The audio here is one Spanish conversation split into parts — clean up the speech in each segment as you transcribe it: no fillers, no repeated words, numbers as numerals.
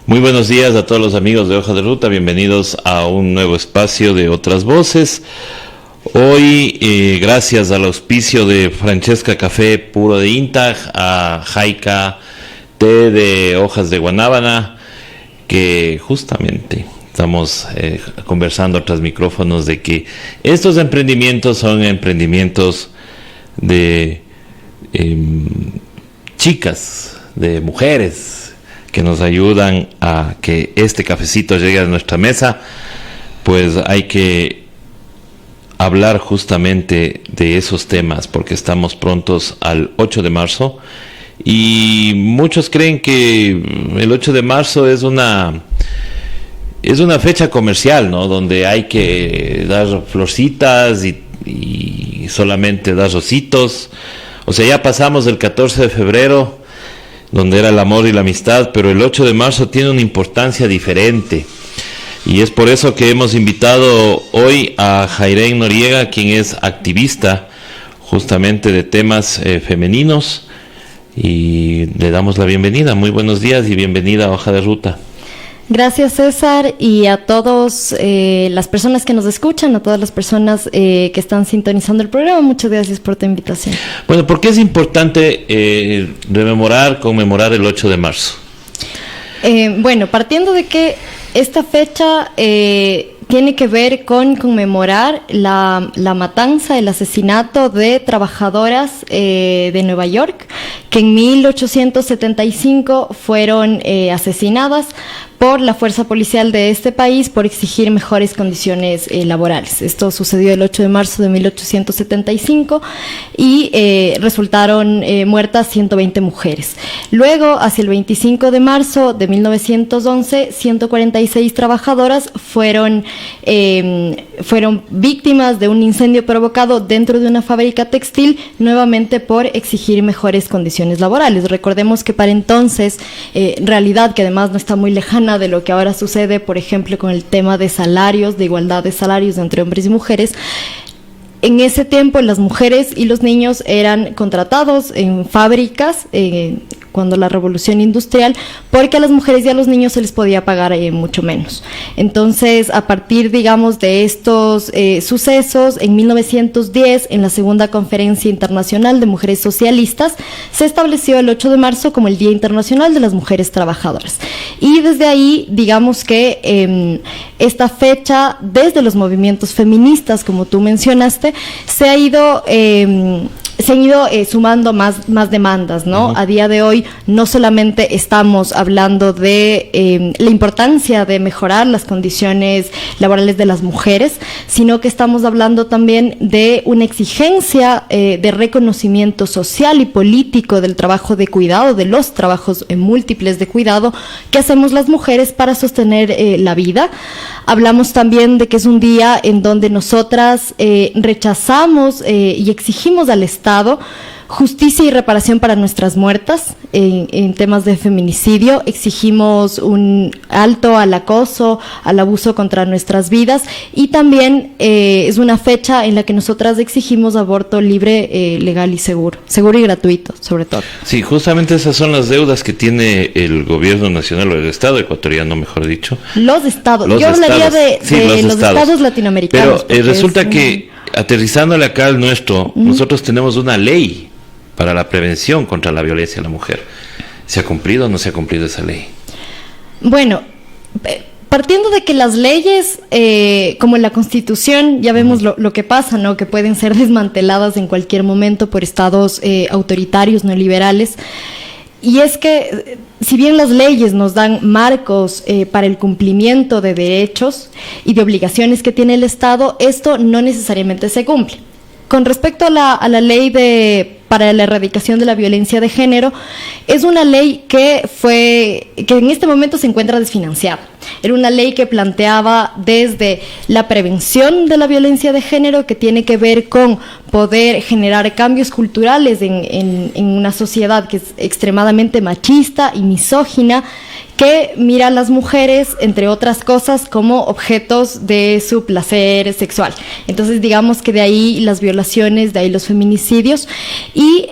Muy buenos días a todos los amigos de Hoja de Ruta, bienvenidos a un nuevo espacio de Otras Voces. Hoy, gracias al auspicio de Francesca Café Puro de Intag, a Jaika Té de Hojas de Guanábana, que justamente estamos conversando tras micrófonos de que estos emprendimientos son emprendimientos de chicas, de mujeres, que nos ayudan a que este cafecito llegue a nuestra mesa. Pues hay que hablar justamente de esos temas porque estamos prontos al 8 de marzo y muchos creen que el 8 de marzo es una fecha comercial, ¿no? Donde hay que dar florcitas y solamente dar rositos. O sea, ya pasamos el 14 de febrero, donde era el amor y la amistad, pero el 8 de marzo tiene una importancia diferente. Y es por eso que hemos invitado hoy a Jairén Noriega, quien es activista justamente de temas femeninos, y le damos la bienvenida. Muy buenos días y bienvenida a Hoja de Ruta. Gracias, César, y a todas las personas que nos escuchan, a todas las personas que están sintonizando el programa. Muchas gracias por tu invitación. Bueno, ¿por qué es importante conmemorar el 8 de marzo? Bueno, partiendo de que esta fecha tiene que ver con conmemorar la matanza, el asesinato de trabajadoras de Nueva York, que en 1875 fueron asesinadas por la fuerza policial de este país por exigir mejores condiciones laborales. Esto sucedió el 8 de marzo de 1875 y resultaron muertas 120 mujeres. Luego, hacia el 25 de marzo de 1911, 146 trabajadoras fueron víctimas de un incendio provocado dentro de una fábrica textil, nuevamente por exigir mejores condiciones laborales. Recordemos que para entonces, realidad que además no está muy lejana de lo que ahora sucede, por ejemplo, con el tema de salarios, de igualdad de salarios entre hombres y mujeres. En ese tiempo las mujeres y los niños eran contratados en fábricas cuando la revolución industrial, porque a las mujeres y a los niños se les podía pagar mucho menos. Entonces, a partir, digamos, de estos sucesos, en 1910, en la segunda Conferencia Internacional de Mujeres Socialistas, se estableció el 8 de marzo como el Día Internacional de las Mujeres Trabajadoras. Y desde ahí, digamos que esta fecha, desde los movimientos feministas, como tú mencionaste, se han ido sumando más demandas, ¿no? Uh-huh. A día de hoy no solamente estamos hablando de la importancia de mejorar las condiciones laborales de las mujeres, sino que estamos hablando también de una exigencia de reconocimiento social y político del trabajo de cuidado, de los trabajos múltiples de cuidado que hacemos las mujeres para sostener la vida. Hablamos también de que es un día en donde nosotras rechazamos y exigimos al Estado justicia y reparación para nuestras muertas en temas de feminicidio. Exigimos un alto al acoso, al abuso contra nuestras vidas, y también es una fecha en la que nosotras exigimos aborto libre, legal y seguro y gratuito, sobre todo. Sí, justamente esas son las deudas que tiene el gobierno nacional, o el Estado ecuatoriano, mejor dicho. Los estados. Yo hablaría de los estados latinoamericanos. Pero resulta que, aterrizándole acá al nuestro, nosotros tenemos una ley para la prevención contra la violencia a la mujer. ¿Se ha cumplido o no se ha cumplido esa ley? Bueno, partiendo de que las leyes, como en la Constitución, ya vemos lo que pasa, ¿no? Que pueden ser desmanteladas en cualquier momento por estados autoritarios, neoliberales. Y es que, si bien las leyes nos dan marcos para el cumplimiento de derechos y de obligaciones que tiene el Estado, esto no necesariamente se cumple. Con respecto a la ley para la erradicación de la violencia de género, es una ley que en este momento se encuentra desfinanciada. Era una ley que planteaba desde la prevención de la violencia de género, que tiene que ver con poder generar cambios culturales en una sociedad que es extremadamente machista y misógina, que mira a las mujeres, entre otras cosas, como objetos de su placer sexual. Entonces, digamos que de ahí las violaciones, de ahí los feminicidios, y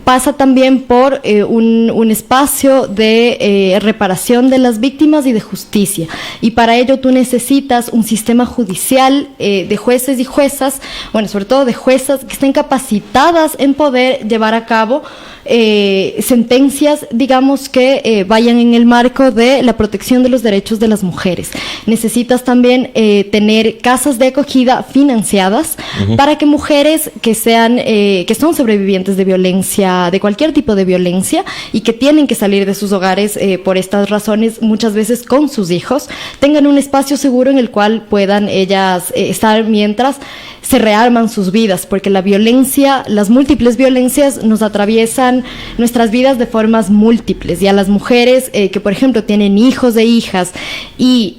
pasa también por un espacio de reparación de las víctimas y de justicia. Y para ello tú necesitas un sistema judicial de jueces y juezas, bueno, sobre todo de juezas que estén capacitadas en poder llevar a cabo sentencias, digamos, que vayan en el marco de la protección de los derechos de las mujeres. Necesitas también tener casas de acogida financiadas para que mujeres que son sobrevivientes de violencia, de cualquier tipo de violencia, y que tienen que salir de sus hogares por estas razones, muchas veces con sus hijos, tengan un espacio seguro en el cual puedan ellas estar mientras se rearman sus vidas, porque la violencia, las múltiples violencias nos atraviesan nuestras vidas de formas múltiples, y a las mujeres que, por ejemplo, tienen hijos e hijas, y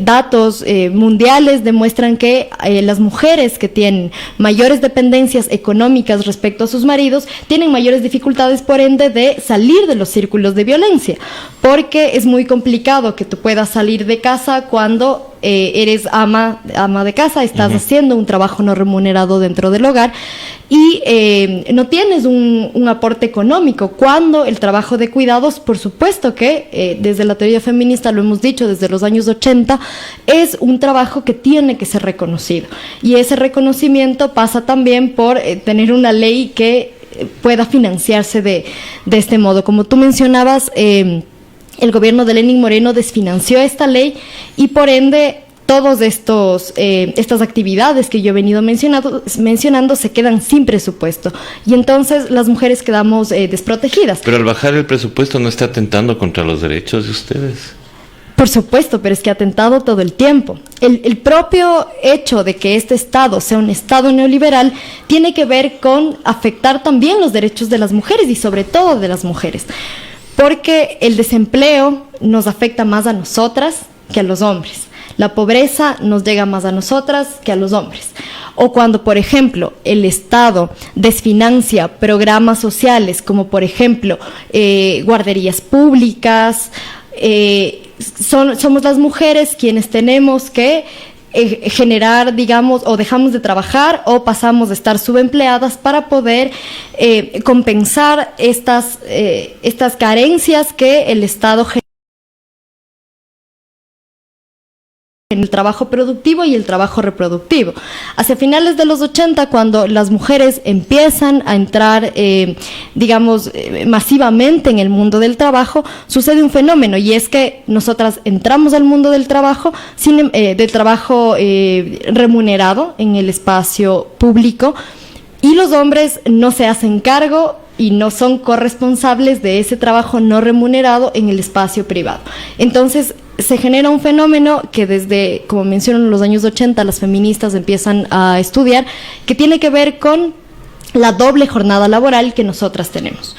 datos mundiales demuestran que las mujeres que tienen mayores dependencias económicas respecto a sus maridos tienen mayores dificultades, por ende, de salir de los círculos de violencia, porque es muy complicado que tú puedas salir de casa cuando eres ama de casa, estás haciendo un trabajo no remunerado dentro del hogar y no tienes un aporte económico, cuando el trabajo de cuidados, por supuesto que desde la teoría feminista lo hemos dicho desde los años 80, es un trabajo que tiene que ser reconocido, y ese reconocimiento pasa también por tener una ley que pueda financiarse de este modo. Como tú mencionabas, el gobierno de Lenín Moreno desfinanció esta ley, y por ende todos estas actividades que yo he venido mencionando se quedan sin presupuesto, y entonces las mujeres quedamos desprotegidas. Pero al bajar el presupuesto, ¿no está atentando contra los derechos de ustedes? Por supuesto, pero es que ha atentado todo el tiempo. El propio hecho de que este Estado sea un Estado neoliberal tiene que ver con afectar también los derechos de las mujeres, y sobre todo de las mujeres, porque el desempleo nos afecta más a nosotras que a los hombres. La pobreza nos llega más a nosotras que a los hombres. O cuando, por ejemplo, el Estado desfinancia programas sociales, como por ejemplo guarderías públicas, somos las mujeres quienes tenemos que generar, digamos, o dejamos de trabajar o pasamos de estar subempleadas para poder compensar estas carencias que el Estado genera en el trabajo productivo y el trabajo reproductivo. Hacia finales de los 80, cuando las mujeres empiezan a entrar, masivamente en el mundo del trabajo, sucede un fenómeno, y es que nosotras entramos al mundo del trabajo, remunerado en el espacio público, y los hombres no se hacen cargo y no son corresponsables de ese trabajo no remunerado en el espacio privado. Entonces, se genera un fenómeno que desde, como menciono, en los años 80 las feministas empiezan a estudiar, que tiene que ver con la doble jornada laboral que nosotras tenemos.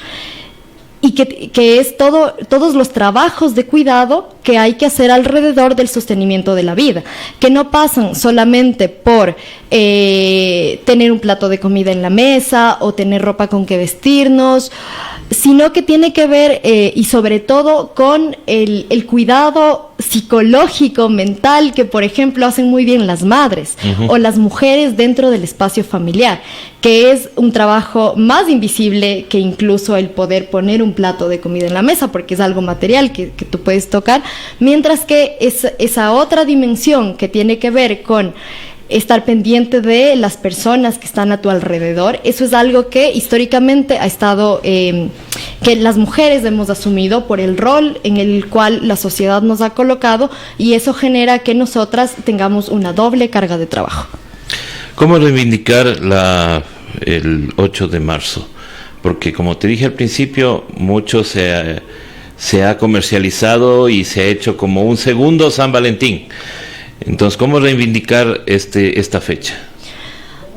Y que es todos los trabajos de cuidado que hay que hacer alrededor del sostenimiento de la vida, que no pasan solamente por tener un plato de comida en la mesa o tener ropa con que vestirnos, sino que tiene que ver y sobre todo con el cuidado psicológico, mental, que por ejemplo hacen muy bien las madres o las mujeres dentro del espacio familiar, que es un trabajo más invisible que incluso el poder poner un plato de comida en la mesa, porque es algo material que tú puedes tocar, mientras que esa otra dimensión que tiene que ver con estar pendiente de las personas que están a tu alrededor, eso es algo que históricamente ha estado, que las mujeres hemos asumido por el rol en el cual la sociedad nos ha colocado, y eso genera que nosotras tengamos una doble carga de trabajo. ¿Cómo reivindicar el 8 de marzo? Porque como te dije al principio, mucho se ha comercializado y se ha hecho como un segundo San Valentín. Entonces, ¿cómo reivindicar esta fecha?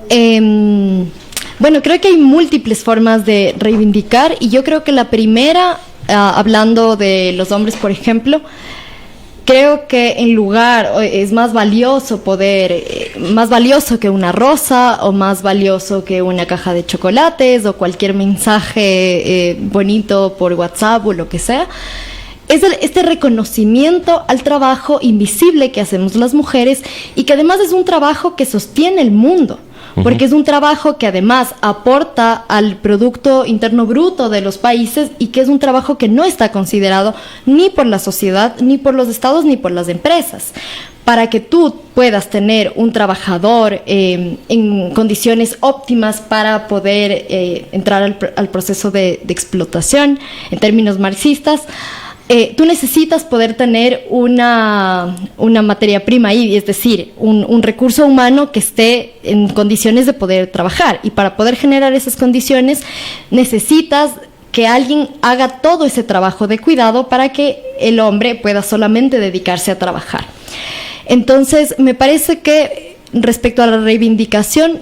Bueno, creo que hay múltiples formas de reivindicar, y yo creo que la primera, hablando de los hombres, por ejemplo, creo que es más valioso más valioso que una rosa, o más valioso que una caja de chocolates, o cualquier mensaje bonito por WhatsApp o lo que sea. este reconocimiento al trabajo invisible que hacemos las mujeres y que además es un trabajo que sostiene el mundo. Porque es un trabajo que además aporta al Producto Interno Bruto de los países y que es un trabajo que no está considerado ni por la sociedad, ni por los estados, ni por las empresas. Para que tú puedas tener un trabajador en condiciones óptimas para poder entrar al proceso de explotación, en términos marxistas, tú necesitas poder tener una materia prima ahí, es decir, un recurso humano que esté en condiciones de poder trabajar. Y para poder generar esas condiciones necesitas que alguien haga todo ese trabajo de cuidado para que el hombre pueda solamente dedicarse a trabajar. Entonces, me parece que respecto a la reivindicación,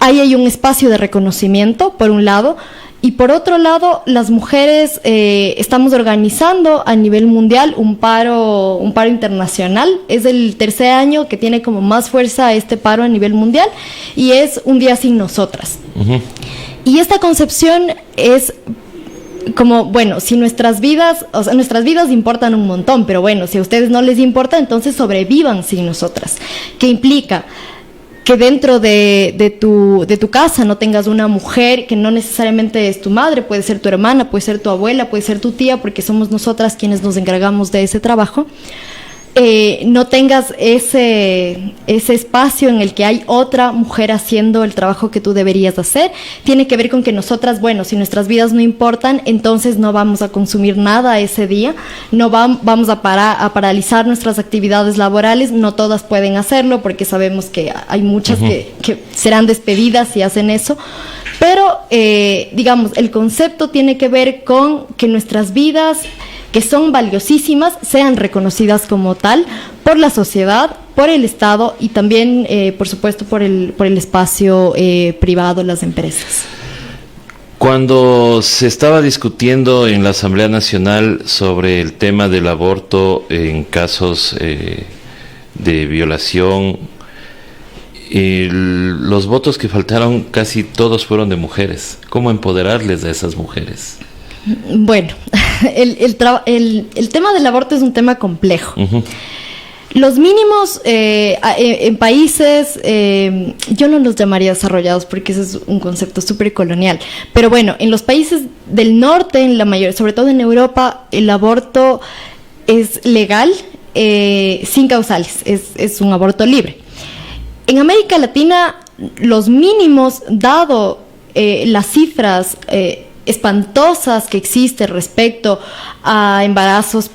ahí hay un espacio de reconocimiento, por un lado, y por otro lado, las mujeres estamos organizando a nivel mundial un paro internacional. Es el tercer año que tiene como más fuerza este paro a nivel mundial y es Un Día Sin Nosotras. Uh-huh. Y esta concepción es como, bueno, si nuestras vidas importan un montón, pero bueno, si a ustedes no les importa, entonces sobrevivan sin nosotras. ¿Qué implica? Que dentro de tu casa no tengas una mujer que no necesariamente es tu madre, puede ser tu hermana, puede ser tu abuela, puede ser tu tía, porque somos nosotras quienes nos encargamos de ese trabajo. No tengas ese espacio en el que hay otra mujer haciendo el trabajo que tú deberías hacer. Tiene que ver con que nosotras, bueno, si nuestras vidas no importan, entonces no vamos a consumir nada ese día, no vamos a paralizar nuestras actividades laborales. No todas pueden hacerlo porque sabemos que hay muchas que serán despedidas si hacen eso. Pero, digamos, el concepto tiene que ver con que nuestras vidas, que son valiosísimas, sean reconocidas como tal por la sociedad, por el Estado y también, por supuesto, por el espacio privado, las empresas. Cuando se estaba discutiendo en la Asamblea Nacional sobre el tema del aborto en casos de violación, los votos que faltaron casi todos fueron de mujeres. ¿Cómo empoderarles a esas mujeres? Bueno, el tema del aborto es un tema complejo. Uh-huh. Los mínimos en países, yo no los llamaría desarrollados porque ese es un concepto súper colonial, pero bueno, en los países del norte, sobre todo en Europa, el aborto es legal, sin causales, es un aborto libre. En América Latina, los mínimos, dado las cifras espantosas que existen respecto a embarazos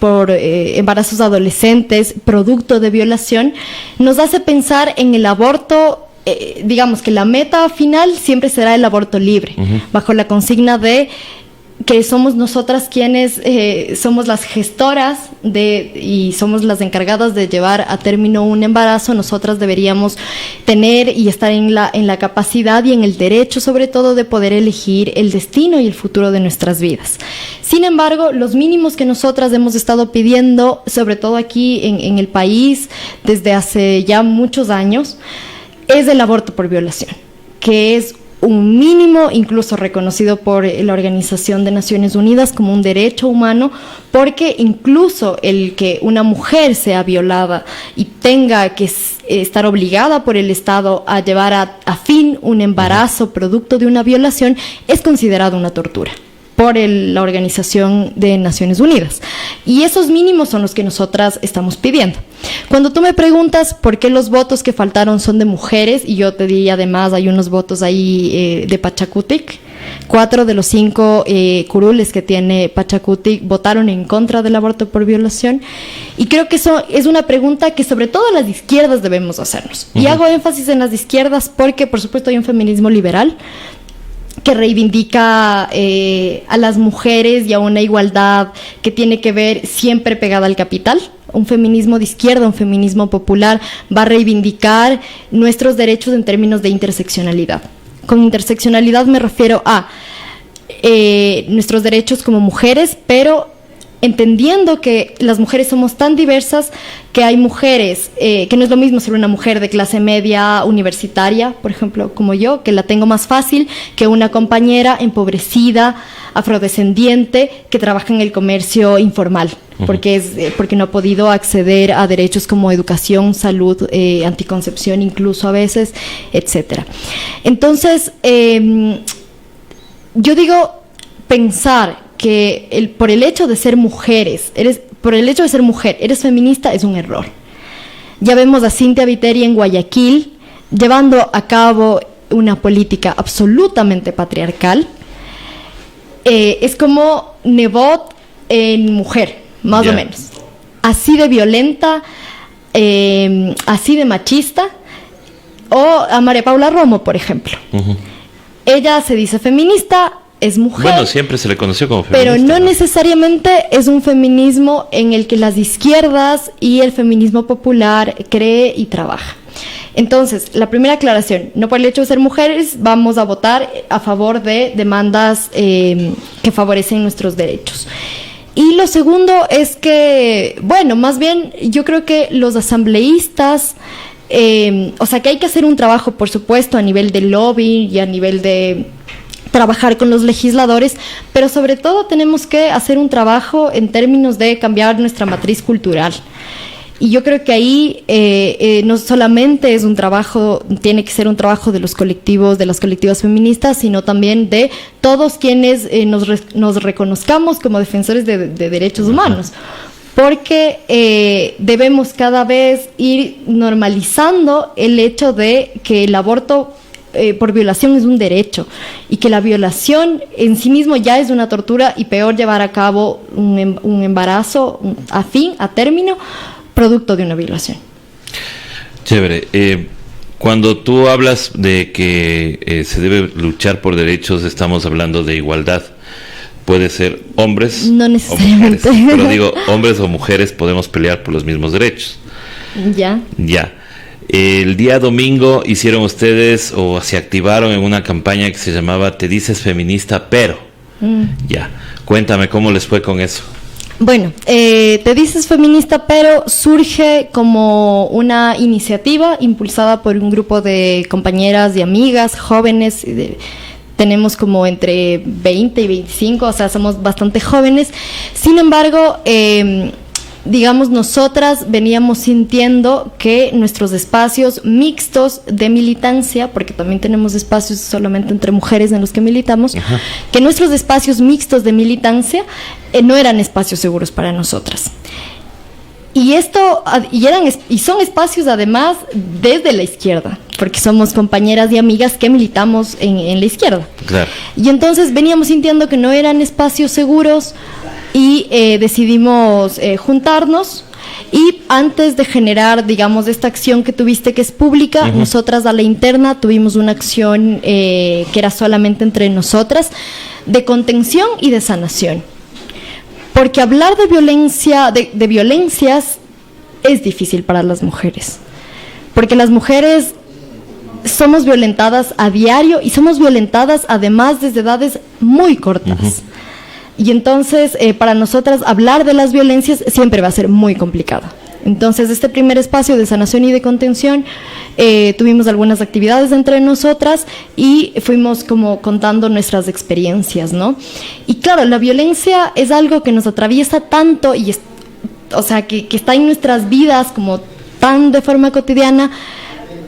adolescentes producto de violación, nos hace pensar en el aborto, digamos que la meta final siempre será el aborto libre, uh-huh, bajo la consigna de que somos nosotras quienes somos las gestoras y somos las encargadas de llevar a término un embarazo. Nosotras deberíamos tener y estar en la capacidad y en el derecho, sobre todo, de poder elegir el destino y el futuro de nuestras vidas. Sin embargo, los mínimos que nosotras hemos estado pidiendo, sobre todo aquí en el país, desde hace ya muchos años, es el aborto por violación, que es un mínimo incluso reconocido por la Organización de Naciones Unidas como un derecho humano, porque incluso el que una mujer sea violada y tenga que estar obligada por el Estado a llevar a fin un embarazo producto de una violación es considerado una tortura por la Organización de Naciones Unidas. Y esos mínimos son los que nosotras estamos pidiendo. Cuando tú me preguntas por qué los votos que faltaron son de mujeres, y yo te diría además hay unos votos ahí de Pachakutik, 4 de los 5 curules que tiene Pachakutik votaron en contra del aborto por violación, y creo que eso es una pregunta que sobre todo las izquierdas debemos hacernos. Uh-huh. Y hago énfasis en las izquierdas porque, por supuesto, hay un feminismo liberal que reivindica a las mujeres y a una igualdad que tiene que ver siempre pegada al capital. Un feminismo de izquierda, un feminismo popular, va a reivindicar nuestros derechos en términos de interseccionalidad. Con interseccionalidad me refiero a nuestros derechos como mujeres, pero entendiendo que las mujeres somos tan diversas, que hay mujeres, que no es lo mismo ser una mujer de clase media universitaria, por ejemplo, como yo, que la tengo más fácil, que una compañera empobrecida, afrodescendiente, que trabaja en el comercio informal, porque no ha podido acceder a derechos como educación, salud, anticoncepción, incluso a veces, etcétera. Entonces, yo digo, pensar que por el hecho de ser mujeres, eres feminista, es un error. Ya vemos a Cynthia Viteri en Guayaquil llevando a cabo una política absolutamente patriarcal. Es como Nebot en mujer, más o menos. Así de violenta, así de machista. O a María Paula Romo, por ejemplo. Ella se dice feminista, es mujer. Bueno, siempre se le conoció como feminista. Pero no necesariamente es un feminismo en el que las izquierdas y el feminismo popular cree y trabaja. Entonces, la primera aclaración, no por el hecho de ser mujeres vamos a votar a favor de demandas que favorecen nuestros derechos. Y lo segundo es que, bueno, más bien yo creo que los asambleístas, o sea que hay que hacer un trabajo, por supuesto, a nivel de lobby y a nivel de trabajar con los legisladores, pero sobre todo tenemos que hacer un trabajo en términos de cambiar nuestra matriz cultural. Y yo creo que ahí no solamente es un trabajo, tiene que ser un trabajo de los colectivos, de las colectivas feministas, sino también de todos quienes nos reconozcamos como defensores de derechos humanos. Porque debemos cada vez ir normalizando el hecho de que el aborto por violación es un derecho y que la violación en sí mismo ya es una tortura y peor llevar a cabo un embarazo a término, producto de una violación. Chévere. Cuando tú hablas de que se debe luchar por derechos, estamos hablando de igualdad. Puede ser hombres no necesariamente. O mujeres, pero digo, hombres o mujeres podemos pelear por los mismos derechos. Ya. El día domingo hicieron ustedes o se activaron en una campaña que se llamaba Te dices feminista, pero. Cuéntame cómo les fue con eso. Bueno, Te dices feminista, pero surge como una iniciativa impulsada por un grupo de compañeras y amigas jóvenes. Tenemos como entre 20 y 25, o sea, somos bastante jóvenes. Sin embargo, digamos, nosotras veníamos sintiendo que nuestros espacios mixtos de militancia, porque también tenemos espacios solamente entre mujeres en los que militamos, que nuestros espacios mixtos de militancia no eran espacios seguros para nosotras. Y son espacios además desde la izquierda, porque somos compañeras y amigas que militamos en la izquierda. Claro. Y entonces veníamos sintiendo que no eran espacios seguros y decidimos juntarnos. Y antes de generar, digamos, esta acción que tuviste que es pública, nosotras a la interna tuvimos una acción que era solamente entre nosotras, de contención y de sanación. Porque hablar de violencia, de violencias es difícil para las mujeres. Porque las mujeres somos violentadas a diario y somos violentadas además desde edades muy cortas. Y entonces para nosotras hablar de las violencias siempre va a ser muy complicado. Entonces este primer espacio de sanación y de contención, tuvimos algunas actividades entre nosotras y fuimos como contando nuestras experiencias, ¿no? Y claro, la violencia es algo que nos atraviesa tanto y o sea, que está en nuestras vidas como tan de forma cotidiana,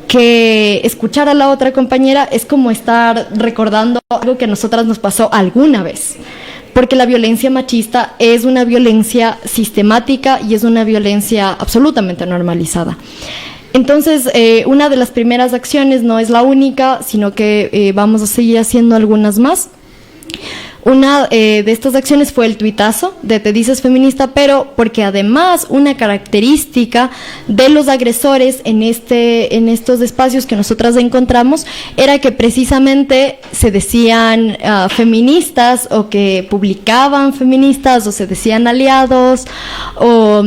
que escuchar a la otra compañera es como estar recordando algo que a nosotras nos pasó alguna vez. Porque la violencia machista es una violencia sistemática y es una violencia absolutamente normalizada. Entonces, una de las primeras acciones, no es la única, sino que vamos a seguir haciendo algunas más. Una de estas acciones fue el tuitazo de Te dices feminista, pero porque además una característica de los agresores en estos espacios que nosotras encontramos era que precisamente se decían feministas, o que publicaban feministas, o se decían aliados, o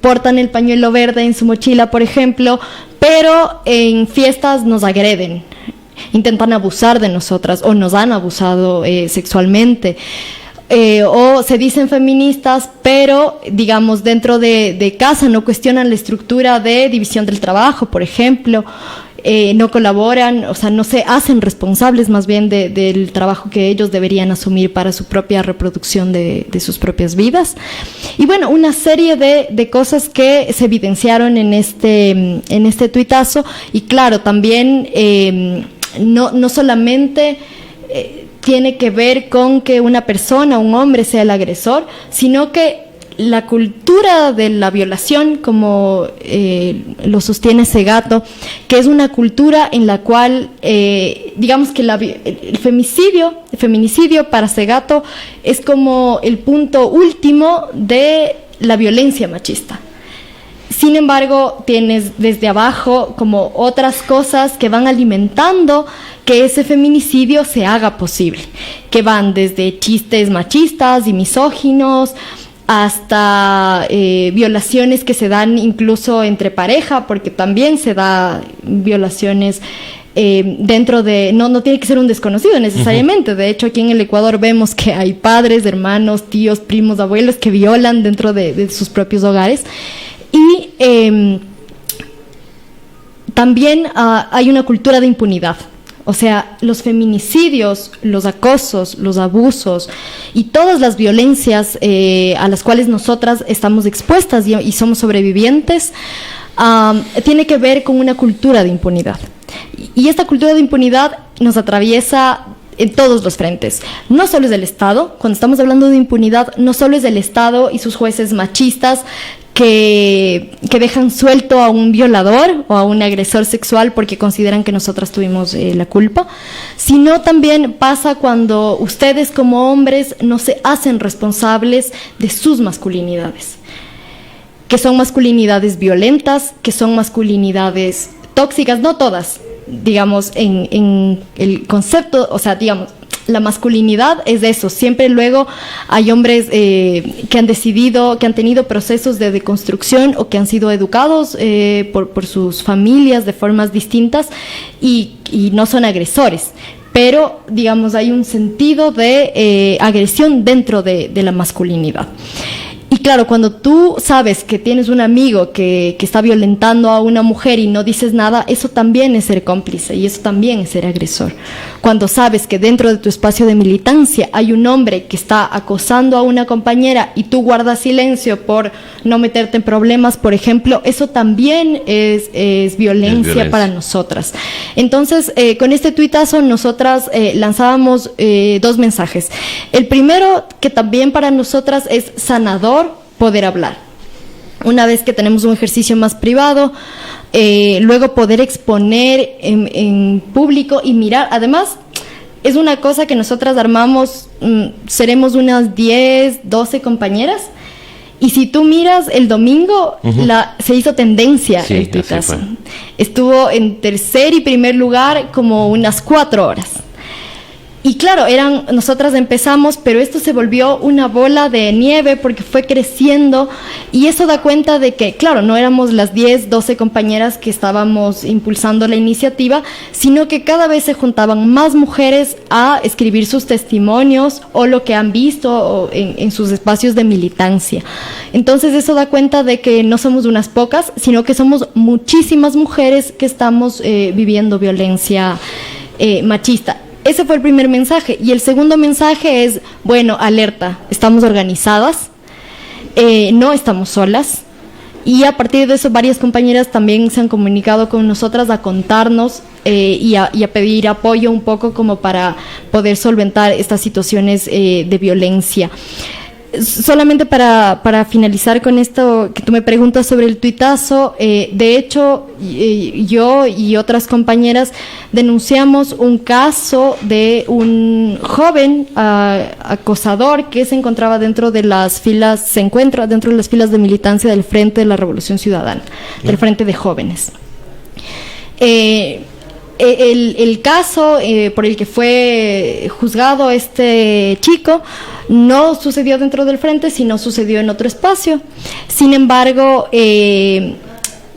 portan el pañuelo verde en su mochila, por ejemplo, pero en fiestas nos agreden. Intentan abusar de nosotras o nos han abusado sexualmente, o se dicen feministas, pero, digamos, dentro de casa no cuestionan la estructura de división del trabajo, por ejemplo, no colaboran, o sea, no se hacen responsables más bien del trabajo que ellos deberían asumir para su propia reproducción de sus propias vidas. Y bueno, una serie de cosas que se evidenciaron en este tuitazo, y claro, también no solamente tiene que ver con que una persona, un hombre, sea el agresor, sino que la cultura de la violación, como lo sostiene Segato, que es una cultura en la cual, digamos que el feminicidio para Segato es como el punto último de la violencia machista. Sin embargo, tienes desde abajo como otras cosas que van alimentando que ese feminicidio se haga posible, que van desde chistes machistas y misóginos hasta violaciones que se dan incluso entre pareja, porque también se da violaciones dentro de, no tiene que ser un desconocido necesariamente. Uh-huh. De hecho, aquí en el Ecuador vemos que hay padres, hermanos, tíos, primos, abuelos que violan dentro de sus propios hogares. Y también hay una cultura de impunidad. O sea, los feminicidios, los acosos, los abusos y todas las violencias a las cuales nosotras estamos expuestas y somos sobrevivientes, tiene que ver con una cultura de impunidad. Y esta cultura de impunidad nos atraviesa en todos los frentes. No solo es del Estado, cuando estamos hablando de impunidad, no solo es del Estado y sus jueces machistas que dejan suelto a un violador o a un agresor sexual porque consideran que nosotras tuvimos la culpa, sino también pasa cuando ustedes como hombres no se hacen responsables de sus masculinidades, que son masculinidades violentas, que son masculinidades tóxicas, no todas, digamos, en el concepto, o sea, digamos, la masculinidad es eso. Siempre luego hay hombres que han tenido procesos de deconstrucción o que han sido educados por sus familias de formas distintas y no son agresores. Pero, digamos, hay un sentido de agresión dentro de la masculinidad. Y claro, cuando tú sabes que tienes un amigo que está violentando a una mujer y no dices nada, eso también es ser cómplice y eso también es ser agresor. Cuando sabes que dentro de tu espacio de militancia hay un hombre que está acosando a una compañera y tú guardas silencio por no meterte en problemas, por ejemplo, eso también es violencia para nosotras. Entonces, con este tuitazo nosotras lanzábamos 2 mensajes. El primero, que también para nosotras es sanador poder hablar. Una vez que tenemos un ejercicio más privado, luego poder exponer en público y mirar. Además, es una cosa que nosotras armamos, seremos unas 10, 12 compañeras, y si tú miras el domingo, uh-huh, se hizo tendencia el tuitazo. Estuvo en tercer y primer lugar como unas 4 horas. Y claro, nosotras empezamos, pero esto se volvió una bola de nieve porque fue creciendo, y eso da cuenta de que, claro, no éramos las 10, 12 compañeras que estábamos impulsando la iniciativa, sino que cada vez se juntaban más mujeres a escribir sus testimonios o lo que han visto en sus espacios de militancia. Entonces eso da cuenta de que no somos unas pocas, sino que somos muchísimas mujeres que estamos viviendo violencia machista. Ese fue el primer mensaje. Y el segundo mensaje es, bueno, alerta, estamos organizadas, no estamos solas. Y a partir de eso, varias compañeras también se han comunicado con nosotras a contarnos y a pedir apoyo un poco como para poder solventar estas situaciones de violencia. Solamente para finalizar con esto que tú me preguntas sobre el tuitazo, de hecho yo y otras compañeras denunciamos un caso de un joven acosador que se encuentra dentro de las filas de militancia del Frente de la Revolución Ciudadana, del Frente de Jóvenes. El caso por el que fue juzgado este chico no sucedió dentro del frente, sino sucedió en otro espacio. Sin embargo,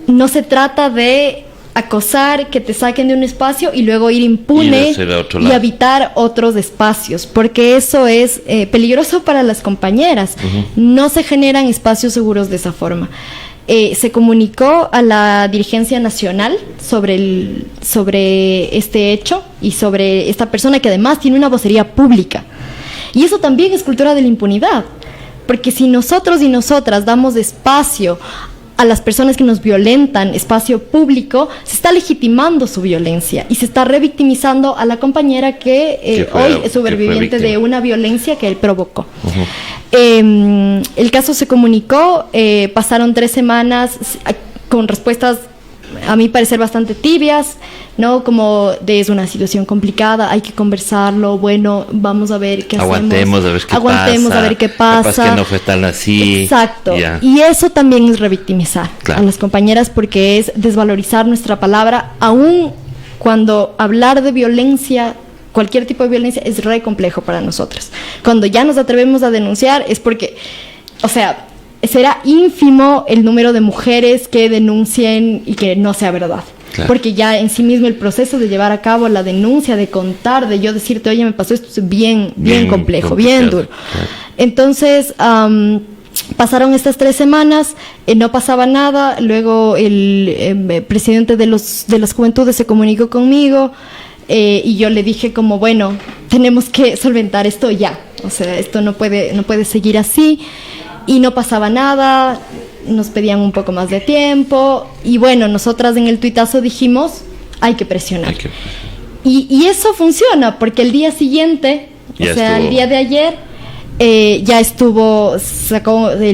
no se trata de acosar, que te saquen de un espacio y luego ir impune y habitar otros espacios, porque eso es peligroso para las compañeras. No se generan espacios seguros de esa forma. Se comunicó a la dirigencia nacional sobre este hecho y sobre esta persona que además tiene una vocería pública. Y eso también es cultura de la impunidad, porque si nosotros y nosotras damos espacio a las personas que nos violentan, espacio público, se está legitimando su violencia y se está revictimizando a la compañera que hoy es sobreviviente de una violencia que él provocó. El caso se comunicó, pasaron 3 semanas con respuestas a mi parecer bastante tibias, ¿no? Como es una situación complicada, hay que conversarlo, bueno, vamos a ver qué aguantemos, hacemos. Aguantemos a ver qué pasa. Capaz que no fue tan así. Exacto. Ya. Y eso también es revictimizar a las compañeras, porque es desvalorizar nuestra palabra, aun cuando hablar de violencia, cualquier tipo de violencia, es re complejo para nosotras. Cuando ya nos atrevemos a denunciar es porque, o sea, será ínfimo el número de mujeres que denuncien y que no sea verdad. Claro. Porque ya en sí mismo el proceso de llevar a cabo la denuncia, de contar, de yo decirte, oye, me pasó esto, es bien complejo, bien duro. Claro. Entonces, pasaron estas 3 semanas, no pasaba nada, luego el presidente de las juventudes se comunicó conmigo, y yo le dije como, bueno, tenemos que solventar esto ya, o sea, esto no puede seguir así. Y no pasaba nada, nos pedían un poco más de tiempo, y bueno, nosotras en el tuitazo dijimos, hay que presionar. Y eso funciona, porque el día siguiente, el día de ayer, el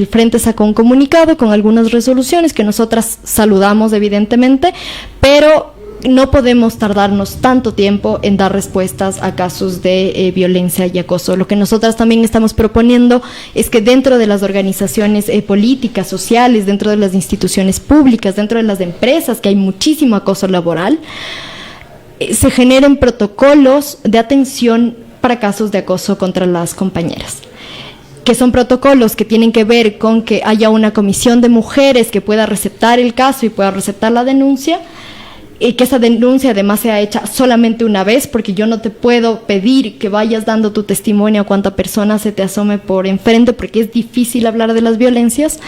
Frente sacó un comunicado con algunas resoluciones que nosotras saludamos evidentemente, pero no podemos tardarnos tanto tiempo en dar respuestas a casos de violencia y acoso. Lo que nosotras también estamos proponiendo es que dentro de las organizaciones políticas, sociales, dentro de las instituciones públicas, dentro de las empresas, que hay muchísimo acoso laboral, se generen protocolos de atención para casos de acoso contra las compañeras, que son protocolos que tienen que ver con que haya una comisión de mujeres que pueda receptar el caso y pueda receptar la denuncia, y que esa denuncia además sea hecha solamente una vez, porque yo no te puedo pedir que vayas dando tu testimonio a cuánta persona se te asome por enfrente, porque es difícil hablar de las violencias,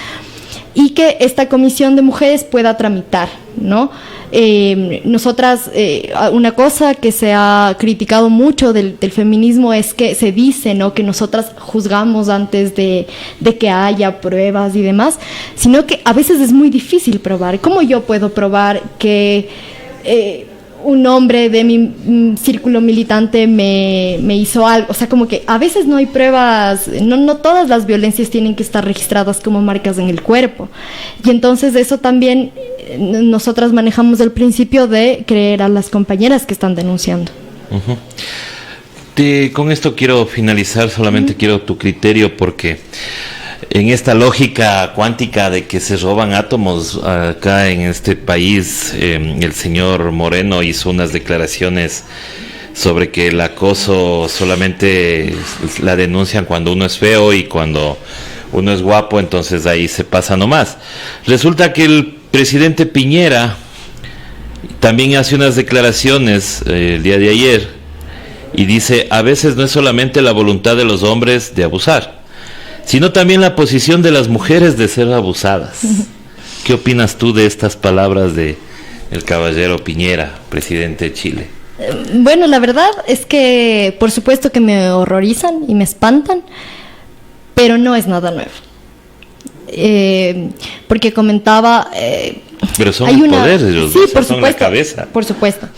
y que esta comisión de mujeres pueda tramitar, ¿no? Nosotras, una cosa que se ha criticado mucho del feminismo es que se dice, ¿no?, que nosotras juzgamos antes de que haya pruebas y demás, sino que a veces es muy difícil probar. ¿Cómo yo puedo probar que un hombre de mi círculo militante me hizo algo? O sea, como que a veces no hay pruebas, no todas las violencias tienen que estar registradas como marcas en el cuerpo. Y entonces eso también nosotras manejamos el principio de creer a las compañeras que están denunciando. Con esto quiero finalizar, solamente quiero tu criterio, porque en esta lógica cuántica de que se roban átomos acá en este país, el señor Moreno hizo unas declaraciones sobre que el acoso solamente la denuncian cuando uno es feo y cuando uno es guapo, entonces ahí se pasa nomás. Resulta que el presidente Piñera también hace unas declaraciones el día de ayer y dice, a veces no es solamente la voluntad de los hombres de abusar, sino también la posición de las mujeres de ser abusadas. ¿Qué opinas tú de estas palabras de el caballero Piñera, presidente de Chile? Bueno, la verdad es que por supuesto que me horrorizan y me espantan, pero no es nada nuevo. Porque comentaba... pero son el poder, ellos sí, por son supuesto, la cabeza. Por supuesto.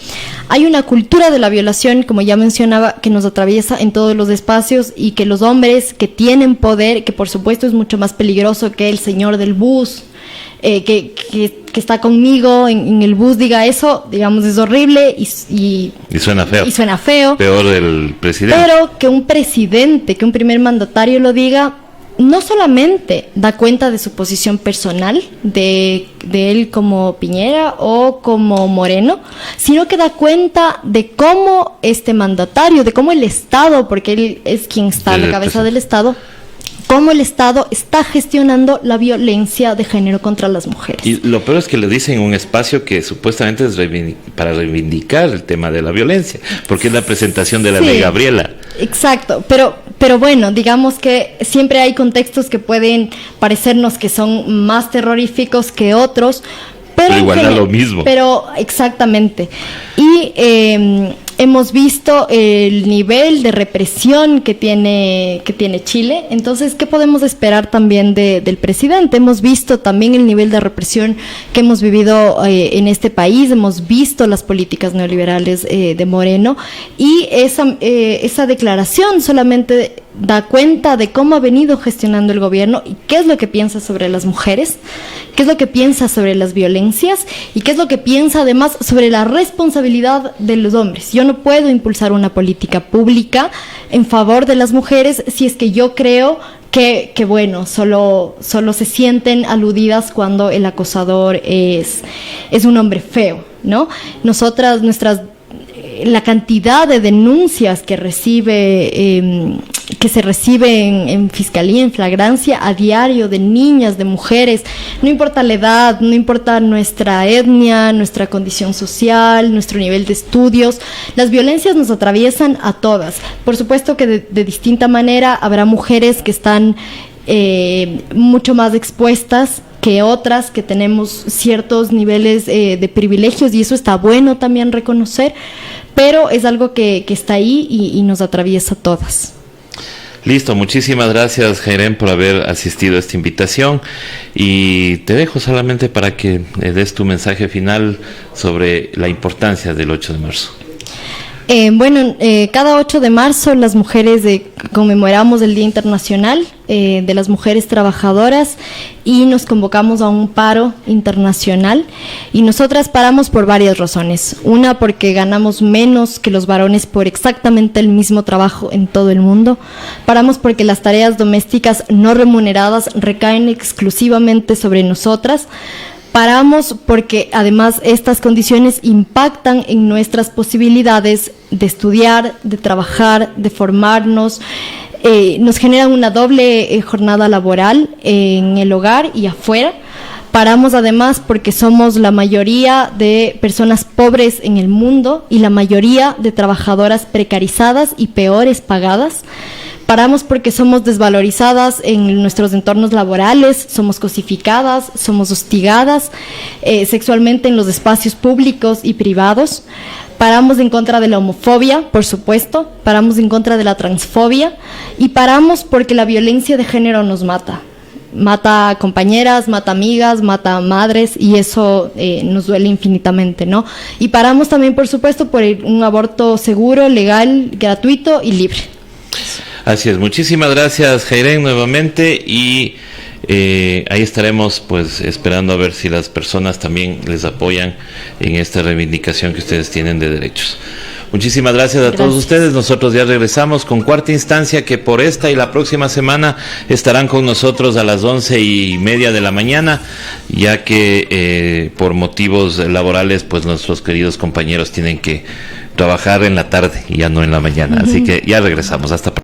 Hay una cultura de la violación, como ya mencionaba, que nos atraviesa en todos los espacios, y que los hombres que tienen poder, que por supuesto es mucho más peligroso que el señor del bus, que está conmigo en el bus, diga eso, digamos, es horrible y suena feo. Y suena feo. Peor del presidente. Pero que un presidente, que un primer mandatario lo diga, no solamente da cuenta de su posición personal, de él como Piñera o como Moreno, sino que da cuenta de cómo este mandatario, de cómo el Estado, porque él es quien está a la cabeza del Estado, cómo el Estado está gestionando la violencia de género contra las mujeres. Y lo peor es que le dicen un espacio que supuestamente es para reivindicar el tema de la violencia, porque es la presentación de la ley Gabriela. Exacto, pero bueno, digamos que siempre hay contextos que pueden parecernos que son más terroríficos que otros, pero igual da lo mismo. Pero exactamente. Y hemos visto el nivel de represión que tiene Chile. Entonces, ¿qué podemos esperar también del presidente? Hemos visto también el nivel de represión que hemos vivido en este país. Hemos visto las políticas neoliberales de Moreno. Y esa declaración solamente da cuenta de cómo ha venido gestionando el gobierno y qué es lo que piensa sobre las mujeres, qué es lo que piensa sobre las violencias y qué es lo que piensa además sobre la responsabilidad de los hombres. Yo no puedo impulsar una política pública en favor de las mujeres si es que yo creo que bueno, solo se sienten aludidas cuando el acosador es un hombre feo, ¿no? La cantidad de denuncias que se reciben en fiscalía, en flagrancia, a diario, de niñas, de mujeres, no importa la edad, no importa nuestra etnia, nuestra condición social, nuestro nivel de estudios, las violencias nos atraviesan a todas. Por supuesto que de distinta manera habrá mujeres que están mucho más expuestas que otras, que tenemos ciertos niveles de privilegios, y eso está bueno también reconocer, pero es algo que está ahí y nos atraviesa a todas. Listo, muchísimas gracias, Jairén, por haber asistido a esta invitación, y te dejo solamente para que des tu mensaje final sobre la importancia del 8 de marzo. Cada 8 de marzo las mujeres conmemoramos el Día Internacional de las Mujeres Trabajadoras y nos convocamos a un paro internacional, y nosotras paramos por varias razones. Una, porque ganamos menos que los varones por exactamente el mismo trabajo en todo el mundo. Paramos porque las tareas domésticas no remuneradas recaen exclusivamente sobre nosotras. Paramos porque además estas condiciones impactan en nuestras posibilidades de estudiar, de trabajar, de formarnos. Nos generan una doble jornada laboral en el hogar y afuera. Paramos además porque somos la mayoría de personas pobres en el mundo y la mayoría de trabajadoras precarizadas y peores pagadas. Paramos porque somos desvalorizadas en nuestros entornos laborales, somos cosificadas, somos hostigadas sexualmente en los espacios públicos y privados. Paramos en contra de la homofobia, por supuesto, paramos en contra de la transfobia, y paramos porque la violencia de género nos mata. Mata a compañeras, mata amigas, mata a madres, y eso nos duele infinitamente, ¿no? Y paramos también, por supuesto, por un aborto seguro, legal, gratuito y libre. Así es, muchísimas gracias, Jairén, nuevamente, y ahí estaremos pues esperando a ver si las personas también les apoyan en esta reivindicación que ustedes tienen de derechos. Muchísimas gracias a todos ustedes. Nosotros ya regresamos con Cuarta Instancia, que por esta y la próxima semana estarán con nosotros a las 11:30 de la mañana, ya que por motivos laborales pues nuestros queridos compañeros tienen que trabajar en la tarde y ya no en la mañana. Así que ya regresamos. Hasta pronto.